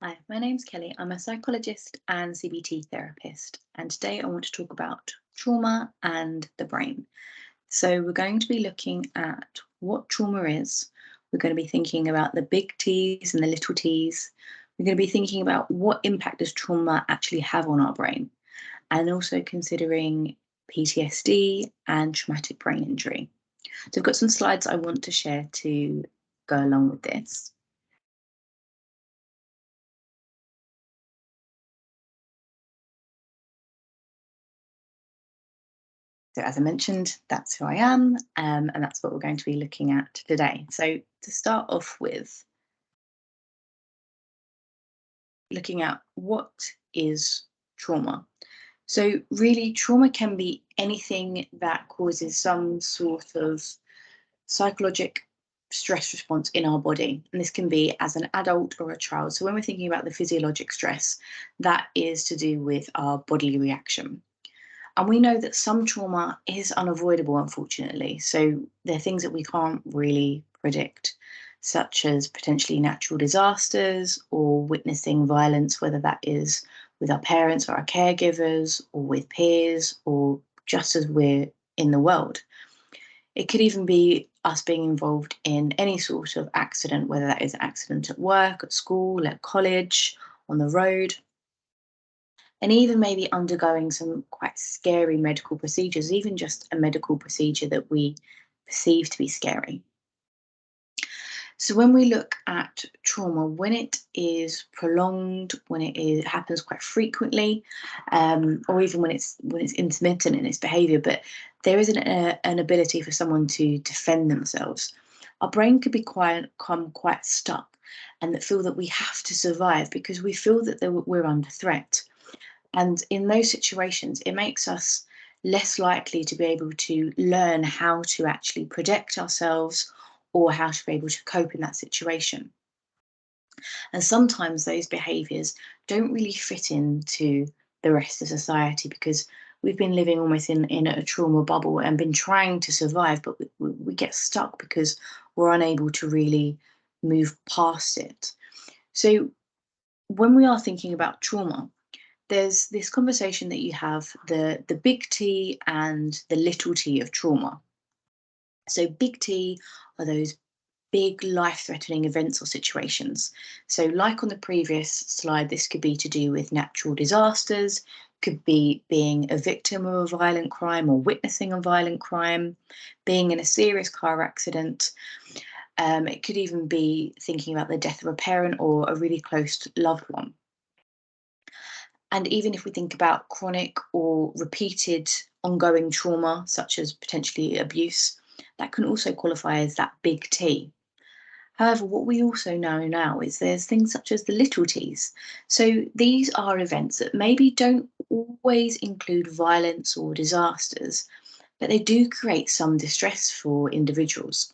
Hi, my name's Kelly. I'm a psychologist and CBT therapist, and today I want to talk about trauma and the brain. So, we're going to be looking at what trauma is. We're going to be thinking about the big T's and the little T's. We're going to be thinking about what impact does trauma actually have on our brain, and also considering PTSD and traumatic brain injury. So, I've got some slides I want to share to go along with this. So, as I mentioned, that's who I am, and that's what we're going to be looking at today. So, to start off with, looking at what is trauma. So, really, trauma can be anything that causes some sort of psychological stress response in our body. And this can be as an adult or a child. So, when we're thinking about the physiologic stress, that is to do with our bodily reaction. And we know that some trauma is unavoidable, unfortunately. So there are things that we can't really predict, such as potentially natural disasters or witnessing violence, whether that is with our parents or our caregivers or with peers or just as we're in the world. It could even be us being involved in any sort of accident, whether that is an accident at work, at school, at college, on the road, and even maybe undergoing some quite scary medical procedures, even just a medical procedure that we perceive to be scary. So when we look at trauma, when it is prolonged, when it happens quite frequently, or even when it's intermittent in its behaviour, but there isn't an ability for someone to defend themselves, our brain could become quite stuck, and that feel that we have to survive because we feel that we're under threat. And in those situations, it makes us less likely to be able to learn how to actually protect ourselves or how to be able to cope in that situation. And sometimes those behaviours don't really fit into the rest of society because we've been living almost in a trauma bubble and been trying to survive, but we get stuck because we're unable to really move past it. So when we are thinking about trauma, there's this conversation that you have the big T and the little t of trauma. So big T are those big life-threatening events or situations. So like on the previous slide, this could be to do with natural disasters, could be being a victim of a violent crime or witnessing a violent crime, being in a serious car accident. It could even be thinking about the death of a parent or a really close loved one. And even if we think about chronic or repeated ongoing trauma, such as potentially abuse, that can also qualify as that big T. However, what we also know now is there's things such as the little t's. So these are events that maybe don't always include violence or disasters, but they do create some distress for individuals,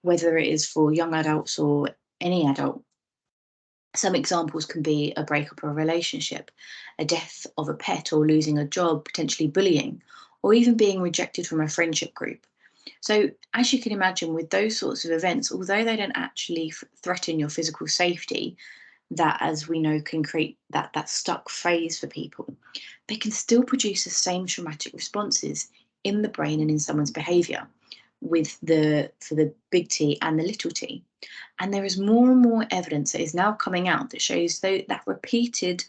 whether it is for young adults or any adult. Some examples can be a breakup of a relationship, a death of a pet, or losing a job, potentially bullying, or even being rejected from a friendship group. So, as you can imagine, with those sorts of events, although they don't actually threaten your physical safety, that, as we know, can create that stuck phase for people, they can still produce the same traumatic responses in the brain and in someone's behaviour with the for the big T and the little t. And there is more and more evidence that is now coming out that shows that repeated,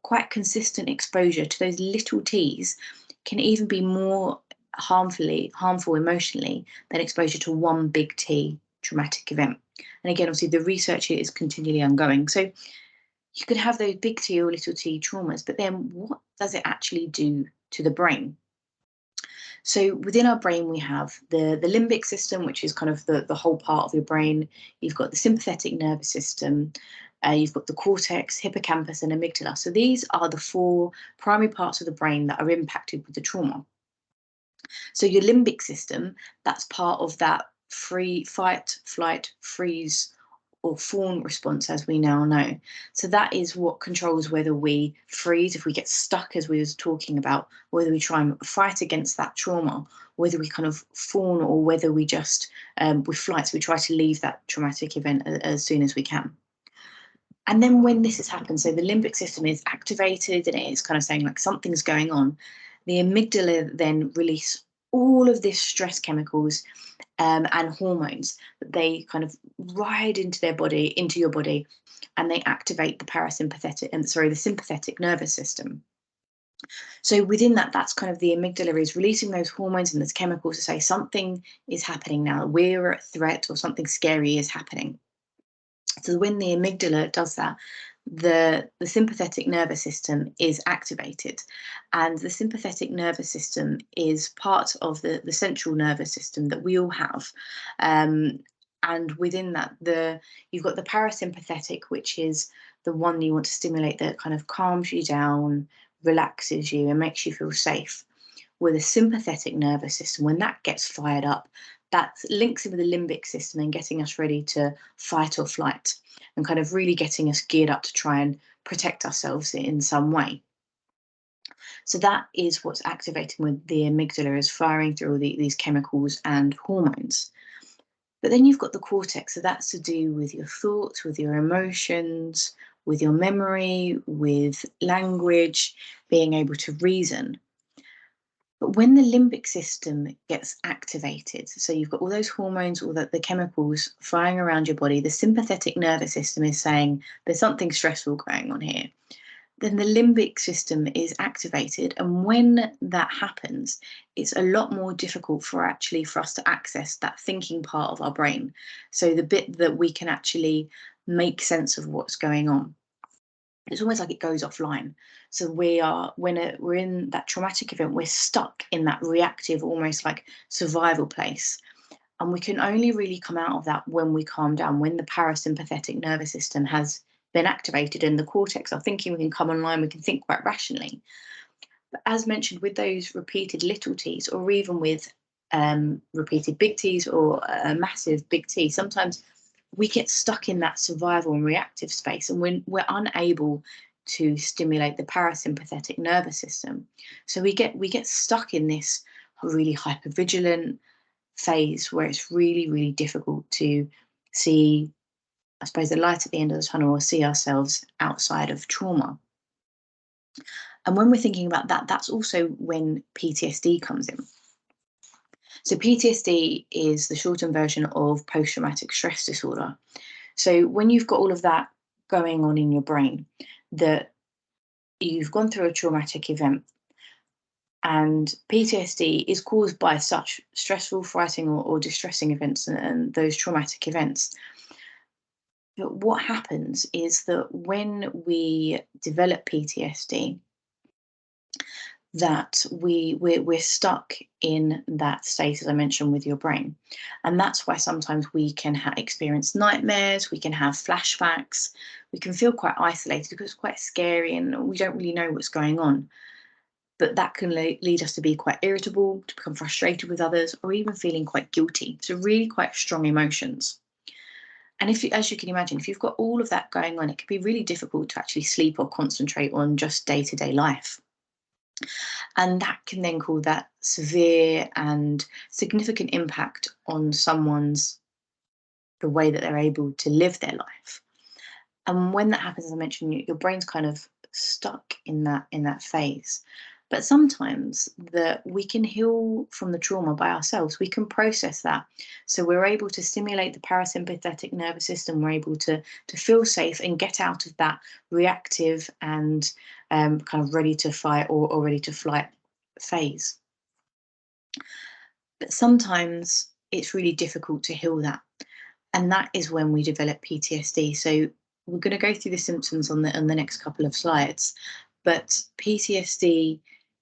quite consistent exposure to those little t's can even be more harmful emotionally than exposure to one big T traumatic event. And again, obviously, the research here is continually ongoing. So you could have those big T or little t traumas, but then what does it actually do to the brain? So within our brain, we have the limbic system, which is kind of the whole part of your brain. You've got the sympathetic nervous system. You've got the cortex, hippocampus, and amygdala. So these are the four primary parts of the brain that are impacted with the trauma. So your limbic system, that's part of that fight, flight, freeze, or fawn response, as we now know. So that is what controls whether we freeze, if we get stuck, as we was talking about, whether we try and fight against that trauma, whether we kind of fawn, or whether we just, with flight, so we try to leave that traumatic event as soon as we can. And then when this has happened, so the limbic system is activated and it's kind of saying like something's going on, the amygdala then release all of this stress chemicals and hormones that they kind of ride into your body, and they activate the the sympathetic nervous system. So within that, that's kind of the amygdala is releasing those hormones and those chemicals to say something is happening now, we're at threat or something scary is happening. So when the amygdala does that, the sympathetic nervous system is activated, and the sympathetic nervous system is part of the central nervous system that we all have. And within that, you've got the parasympathetic, which is the one you want to stimulate, that kind of calms you down, relaxes you, and makes you feel safe. With a sympathetic nervous system, when that gets fired up, that links in with the limbic system and getting us ready to fight or flight, and kind of really getting us geared up to try and protect ourselves in some way. So that is what's activating with the amygdala, is firing through all these chemicals and hormones. But then you've got the cortex, so that's to do with your thoughts, with your emotions, with your memory, with language, being able to reason. But when the limbic system gets activated, so you've got all those hormones, all the chemicals flying around your body, the sympathetic nervous system is saying there's something stressful going on here. Then the limbic system is activated, and when that happens, it's a lot more difficult for us to access that thinking part of our brain. So the bit that we can actually make sense of what's going on. It's almost like it goes offline. So when we're in that traumatic event, we're stuck in that reactive, almost like survival place. And we can only really come out of that when we calm down, when the parasympathetic nervous system has been activated and the cortex, our thinking, we can come online, we can think quite rationally. But as mentioned, with those repeated little T's, or even with repeated big T's or a massive big T, sometimes we get stuck in that survival and reactive space, and we're unable to stimulate the parasympathetic nervous system. So we get stuck in this really hypervigilant phase where it's really, really difficult to see, I suppose, the light at the end of the tunnel, or see ourselves outside of trauma. And when we're thinking about that, that's also when PTSD comes in. So PTSD is the shortened version of post-traumatic stress disorder. So when you've got all of that going on in your brain, that you've gone through a traumatic event, and PTSD is caused by such stressful, frightening, or distressing events and those traumatic events. But what happens is that when we develop PTSD, that we're stuck in that state, as I mentioned, with your brain. And that's why sometimes we can experience nightmares, we can have flashbacks, we can feel quite isolated because it's quite scary and we don't really know what's going on. But that can lead us to be quite irritable, to become frustrated with others, or even feeling quite guilty. So really quite strong emotions. And as you can imagine, if you've got all of that going on, it can be really difficult to actually sleep or concentrate on just day-to-day life. And that can then cause that severe and significant impact on the way that they're able to live their life. And when that happens, as I mentioned, your brain's kind of stuck in that phase. But sometimes we can heal from the trauma by ourselves. We can process that. So we're able to stimulate the parasympathetic nervous system. We're able to feel safe and get out of that reactive and kind of ready to fight or ready to flight phase. But sometimes it's really difficult to heal that. And that is when we develop PTSD. So we're going to go through the symptoms on the next couple of slides. But PTSD,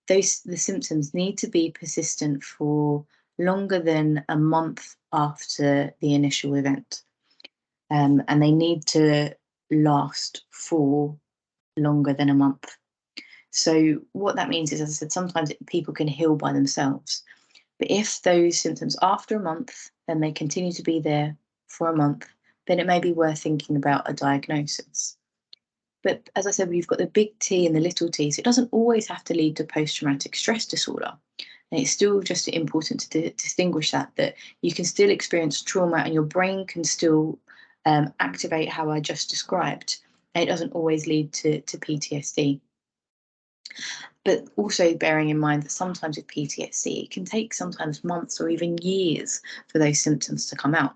the symptoms need to be persistent for longer than a month after the initial event. And they need to last for longer than a month. So what that means is, as I said, sometimes people can heal by themselves. But if those symptoms after a month, then they continue to be there for a month, then it may be worth thinking about a diagnosis. But as I said, we've got the big T and the little t, so it doesn't always have to lead to post-traumatic stress disorder. And it's still just important to distinguish that you can still experience trauma and your brain can still activate how I just described. and it doesn't always lead to PTSD. But also bearing in mind that sometimes with PTSD, it can take sometimes months or even years for those symptoms to come out.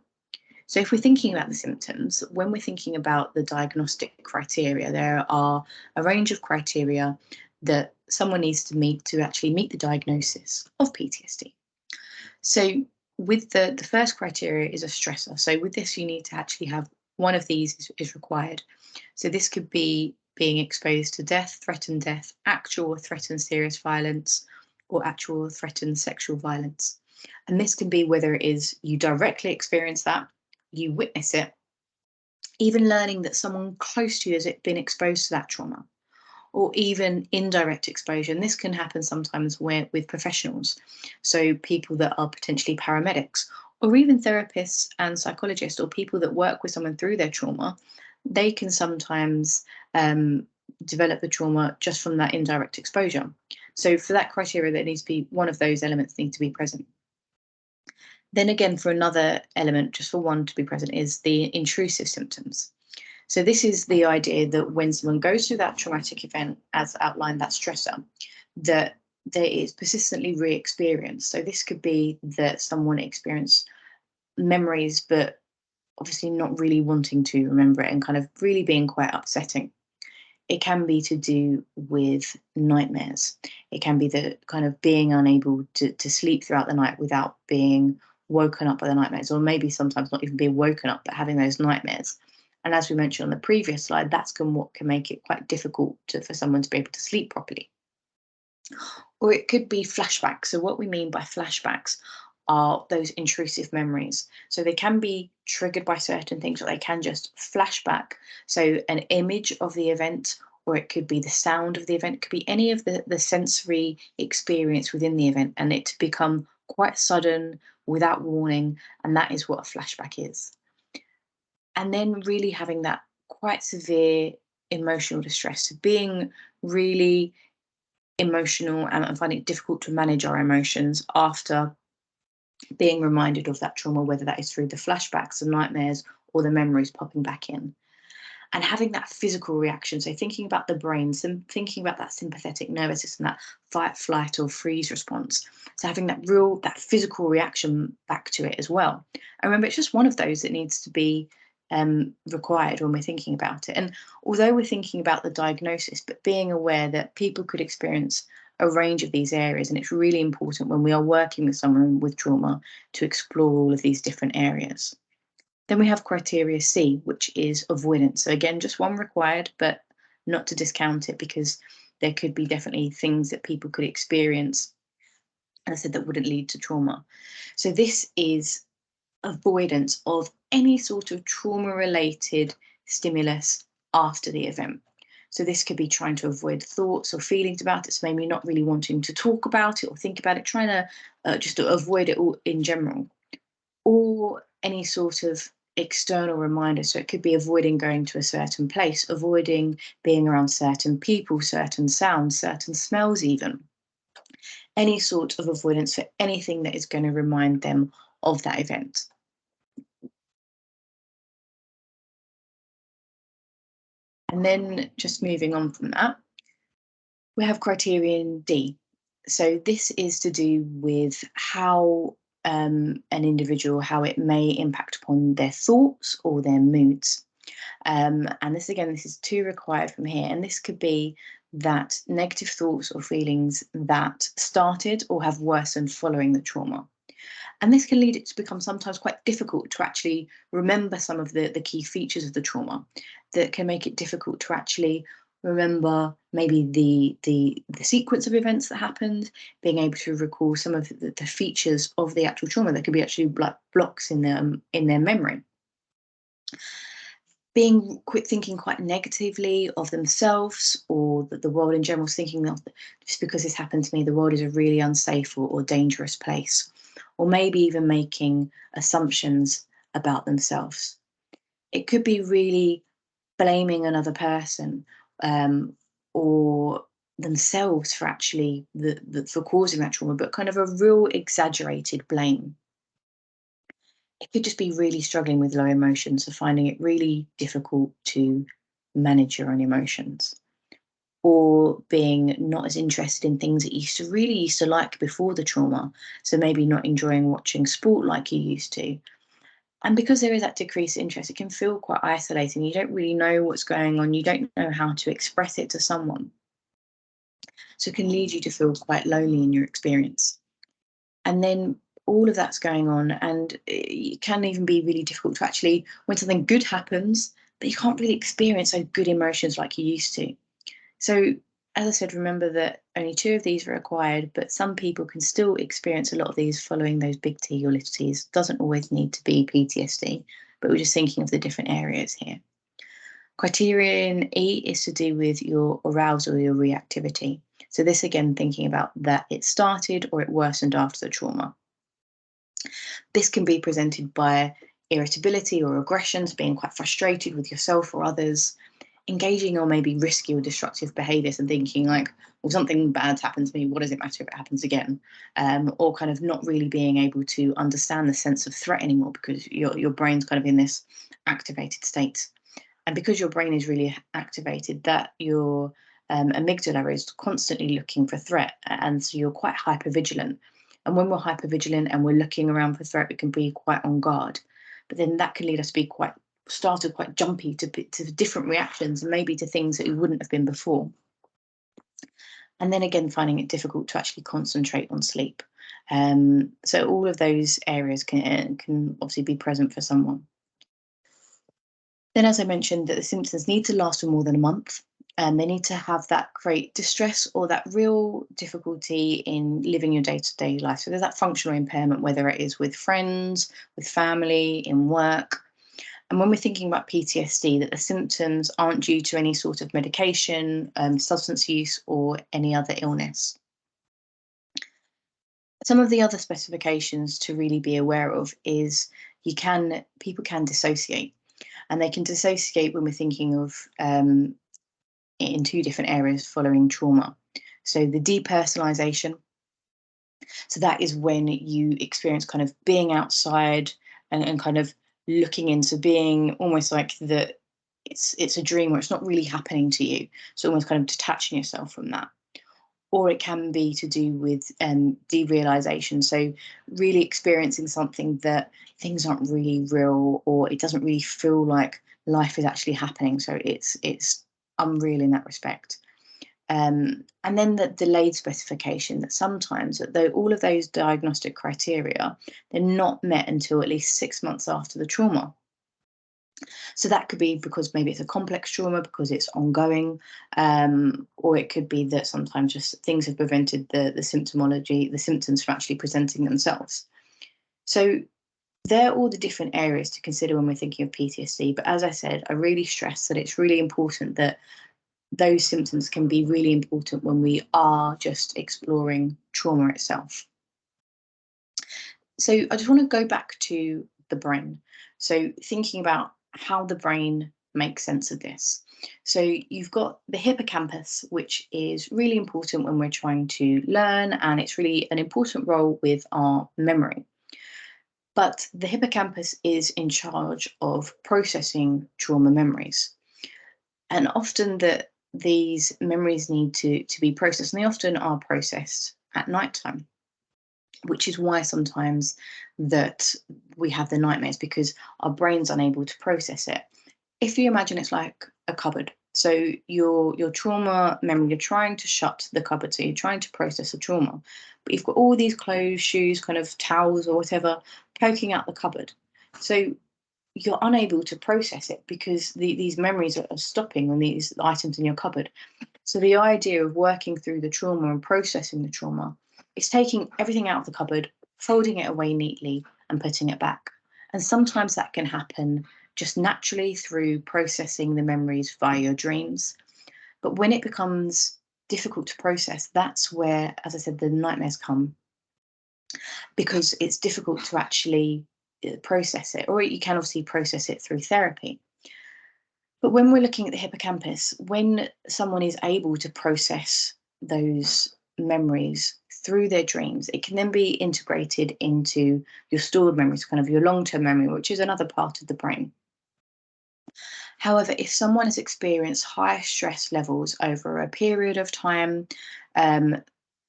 So if we're thinking about the symptoms, when we're thinking about the diagnostic criteria, there are a range of criteria that someone needs to meet to actually meet the diagnosis of PTSD. So with the first criteria is a stressor. So with this, you need to actually have one of these is required. So this could be being exposed to death, threatened death, actual or threatened serious violence, or actual or threatened sexual violence. And this can be whether it is you directly experience that, you witness it, even learning that someone close to you has been exposed to that trauma, or even indirect exposure. And this can happen sometimes with professionals, so people that are potentially paramedics, or even therapists and psychologists, or people that work with someone through their trauma. They can sometimes develop the trauma just from that indirect exposure. So for that criteria, there needs to be one of those elements need to be present. Then again, for another element, just for one to be present, is the intrusive symptoms. So this is the idea that when someone goes through that traumatic event, as outlined, that stressor, that there is persistently re-experienced. So this could be that someone experienced memories, but obviously not really wanting to remember it and kind of really being quite upsetting. It can be to do with nightmares. It can be the kind of being unable to sleep throughout the night without being woken up by the nightmares, or maybe sometimes not even being woken up, but having those nightmares. And as we mentioned on the previous slide, that's what can make it quite difficult for someone to be able to sleep properly. Or it could be flashbacks. So what we mean by flashbacks are those intrusive memories. So they can be triggered by certain things, or they can just flash back. So an image of the event, or it could be the sound of the event, it could be any of the sensory experience within the event, and it to become quite sudden, without warning, and that is what a flashback is. And then really having that quite severe emotional distress, so being really emotional and finding it difficult to manage our emotions after being reminded of that trauma, whether that is through the flashbacks, the nightmares, or the memories popping back in. And having that physical reaction, so thinking about the brain, thinking about that sympathetic nervous system, that fight, flight, or freeze response. So having that physical reaction back to it as well. And remember, it's just one of those that needs to be required when we're thinking about it. And although we're thinking about the diagnosis, but being aware that people could experience a range of these areas, and it's really important when we are working with someone with trauma to explore all of these different areas. Then we have criteria C, which is avoidance. So again, just one required, but not to discount it, because there could be definitely things that people could experience, as I said, that wouldn't lead to trauma. So this is avoidance of any sort of trauma-related stimulus after the event. So this could be trying to avoid thoughts or feelings about it, so maybe not really wanting to talk about it or think about it, trying to just to avoid it all in general. Or any sort of external reminder. So it could be avoiding going to a certain place, avoiding being around certain people, certain sounds, certain smells even. Any sort of avoidance for anything that is going to remind them of that event. And then just moving on from that, we have criterion D. So this is to do with how an individual, how it may impact upon their thoughts or their moods. And this is 2 required from here. And this could be that negative thoughts or feelings that started or have worsened following the trauma. And this can lead it to become sometimes quite difficult to actually remember some of the key features of the trauma, that can make it difficult to actually remember maybe the sequence of events that happened, being able to recall some of the features of the actual trauma that could be actually like blocks in their memory. Being thinking quite negatively of themselves or the world in general, thinking that just because this happened to me, the world is a really unsafe or dangerous place, or maybe even making assumptions about themselves. It could be really blaming another person or themselves for actually for causing that trauma, but kind of a real exaggerated blame. It could just be really struggling with low emotions, so finding it really difficult to manage your own emotions, or being not as interested in things that you really used to like before the trauma. So maybe not enjoying watching sport like you used to. And because there is that decreased interest, it can feel quite isolating. You don't really know what's going on. You don't know how to express it to someone. So it can lead you to feel quite lonely in your experience. And then all of that's going on, and it can even be really difficult to actually, when something good happens, but you can't really experience those good emotions like you used to. So, as I said, remember that only 2 of these are required, but some people can still experience a lot of these following those big T or little T's. Doesn't always need to be PTSD, but we're just thinking of the different areas here. Criterion E is to do with your arousal or your reactivity. So this, again, thinking about that it started or it worsened after the trauma. This can be presented by irritability or aggressions, being quite frustrated with yourself or others, engaging or maybe risky or destructive behaviours and thinking like, well, something bad's happened to me, what does it matter if it happens again? Or kind of not really being able to understand the sense of threat anymore because your brain's kind of in this activated state. And because your brain is really activated, that your amygdala is constantly looking for threat, and so you're quite hypervigilant. And when we're hypervigilant and we're looking around for threat, we can be quite on guard. But then that can lead us to be quite jumpy to different reactions, and maybe to things that we wouldn't have been before. And then again, finding it difficult to actually concentrate on sleep. So all of those areas can obviously be present for someone. Then, as I mentioned, that the symptoms need to last for more than a month, and they need to have that great distress or that real difficulty in living your day-to-day life. So there's that functional impairment, whether it is with friends, with family, in work. And when we're thinking about PTSD, that the symptoms aren't due to any sort of medication, substance use, or any other illness. Some of the other specifications to really be aware of is people can dissociate. And they can dissociate when we're thinking of in 2 different areas following trauma. So the depersonalization. So that is when you experience kind of being outside and kind of looking into being almost like it's a dream where it's not really happening to you. So almost kind of detaching yourself from that. Or it can be to do with derealization. So really experiencing something that things aren't really real, or it doesn't really feel like life is actually happening. So it's unreal in that respect. And then the delayed specification, that sometimes, though all of those diagnostic criteria, they're not met until at least 6 months after the trauma. So that could be because maybe it's a complex trauma because it's ongoing, or it could be that sometimes just things have prevented the symptomology, the symptoms from actually presenting themselves. So they're all the different areas to consider when we're thinking of PTSD. But as I said, I really stress that it's really important that those symptoms can be really important when we are just exploring trauma itself. So I just want to go back to the brain. So thinking about how the brain makes sense of this. So you've got the hippocampus, which is really important when we're trying to learn, and it's really an important role with our memory. But the hippocampus is in charge of processing trauma memories. And often these memories need to be processed, and they often are processed at nighttime, which is why sometimes that we have the nightmares, because our brain's unable to process it. If you imagine it's like a cupboard, so your trauma memory, you're trying to shut the cupboard, so you're trying to process the trauma, but you've got all these clothes, shoes, kind of towels or whatever poking out the cupboard. So you're unable to process it because these memories are stopping on these items in your cupboard. So the idea of working through the trauma and processing the trauma is taking everything out of the cupboard, folding it away neatly, and putting it back. And sometimes that can happen just naturally through processing the memories via your dreams. But when it becomes difficult to process, that's where, as I said, the nightmares come, because it's difficult to actually process it, or you can obviously process it through therapy. But when we're looking at the hippocampus, when someone is able to process those memories through their dreams, it can then be integrated into your stored memories, kind of your long-term memory, which is another part of the brain. However, if someone has experienced high stress levels over a period of time, um,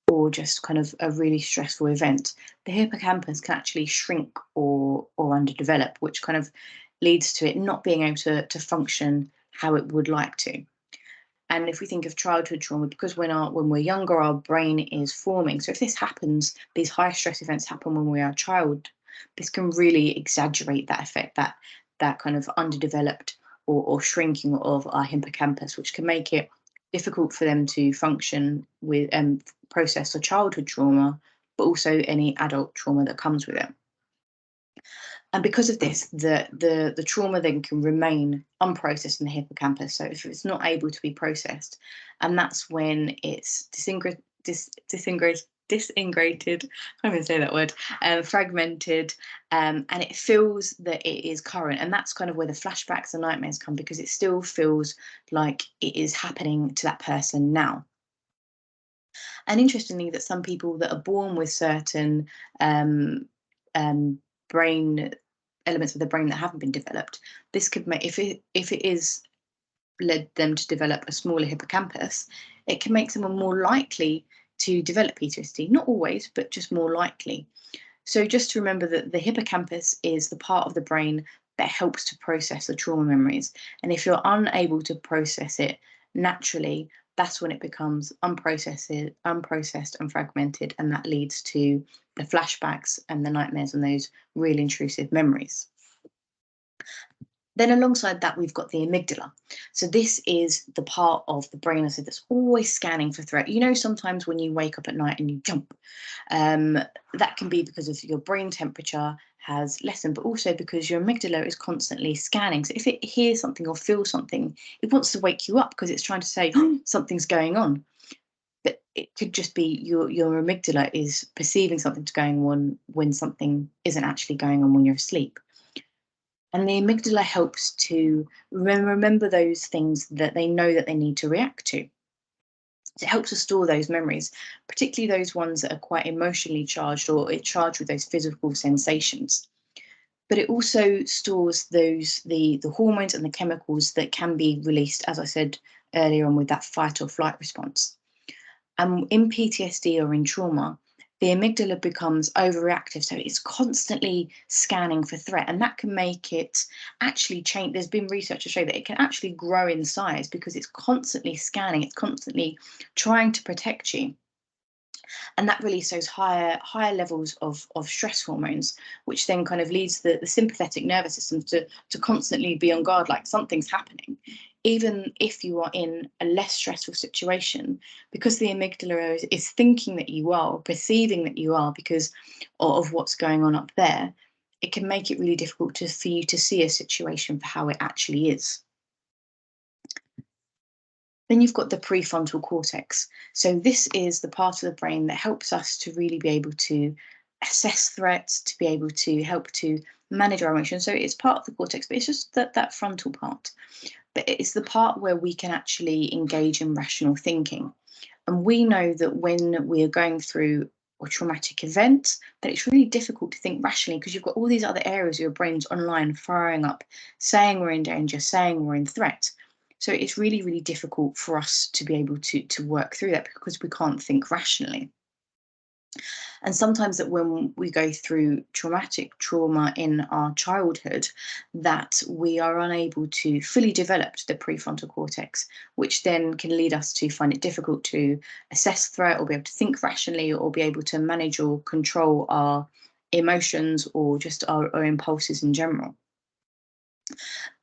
or just kind of a really stressful event, the hippocampus can actually shrink or underdevelop, which kind of leads to it not being able to function how it would like to. And if we think of childhood trauma, because when we're younger, our brain is forming. So if this happens, these high stress events happen when we are a child, this can really exaggerate that effect, that kind of underdeveloped or shrinking of our hippocampus, which can make it difficult for them to function with process of childhood trauma, but also any adult trauma that comes with it. And because of this, the trauma then can remain unprocessed in the hippocampus. So if it's not able to be processed, and that's when it's disintegrated, I can't even say that word, fragmented, and it feels that it is current. And that's kind of where the flashbacks and nightmares come, because it still feels like it is happening to that person now. And interestingly, that some people that are born with certain brain elements of the brain that haven't been developed, this could make, if it is led them to develop a smaller hippocampus, it can make someone more likely to develop PTSD. Not always, but just more likely. So just to remember that the hippocampus is the part of the brain that helps to process the trauma memories. And if you're unable to process it naturally, that's when it becomes unprocessed and fragmented, and that leads to the flashbacks and the nightmares and those really intrusive memories. Then alongside that, we've got the amygdala. So this is the part of the brain, I said, that's always scanning for threat. You know, sometimes when you wake up at night and you jump, that can be because of your brain temperature has lessened, but also because your amygdala is constantly scanning. So if it hears something or feels something, it wants to wake you up because it's trying to say, oh, something's going on. But it could just be your amygdala is perceiving something's going on when something isn't actually going on when you're asleep. And the amygdala helps to remember those things that they know that they need to react to. So it helps to store those memories, particularly those ones that are quite emotionally charged or it's charged with those physical sensations. But it also stores the hormones and the chemicals that can be released, as I said earlier on, with that fight or flight response. And in PTSD or in trauma, the amygdala becomes overreactive. So it's constantly scanning for threat. And that can make it actually change. There's been research to show that it can actually grow in size because it's constantly scanning, it's constantly trying to protect you. And that releases higher levels of stress hormones, which then kind of leads the sympathetic nervous system to constantly be on guard, like something's happening. Even if you are in a less stressful situation, because the amygdala is thinking that you are, or perceiving that you are because of what's going on up there, it can make it really difficult for you to see a situation for how it actually is. Then you've got the prefrontal cortex. So this is the part of the brain that helps us to really be able to assess threats, to be able to help to manage our emotions. So it's part of the cortex, but it's just that frontal part. But it's the part where we can actually engage in rational thinking. And we know that when we are going through a traumatic event, that it's really difficult to think rationally because you've got all these other areas of your brain's online firing up, saying we're in danger, saying we're in threat. So it's really, really difficult for us to be able to work through that because we can't think rationally. And sometimes that when we go through traumatic trauma in our childhood, that we are unable to fully develop the prefrontal cortex, which then can lead us to find it difficult to assess threat or be able to think rationally or be able to manage or control our emotions or just our impulses in general.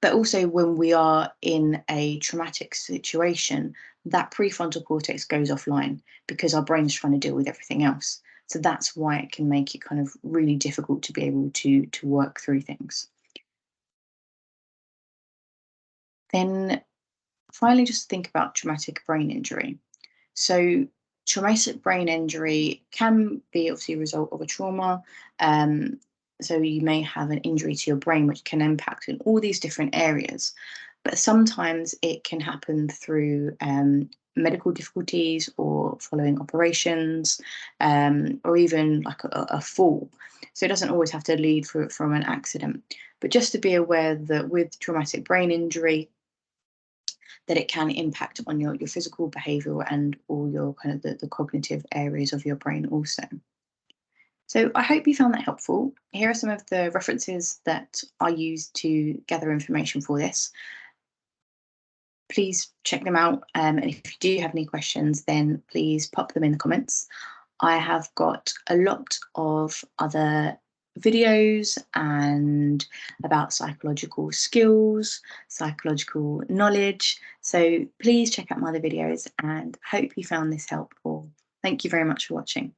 But also when we are in a traumatic situation, that prefrontal cortex goes offline because our brain's trying to deal with everything else. So that's why it can make it kind of really difficult to be able to work through things. Then finally, just think about traumatic brain injury. So traumatic brain injury can be obviously a result of a trauma. So you may have an injury to your brain, which can impact in all these different areas. But sometimes it can happen through medical difficulties or following operations, or even like a fall. So it doesn't always have to lead from an accident. But just to be aware that with traumatic brain injury, that it can impact on your physical, behavioural, and all your kind of the cognitive areas of your brain also. So I hope you found that helpful. Here are some of the references that I used to gather information for this. Please check them out. And if you do have any questions, then please pop them in the comments. I have got a lot of other videos and about psychological skills, psychological knowledge. So please check out my other videos and hope you found this helpful. Thank you very much for watching.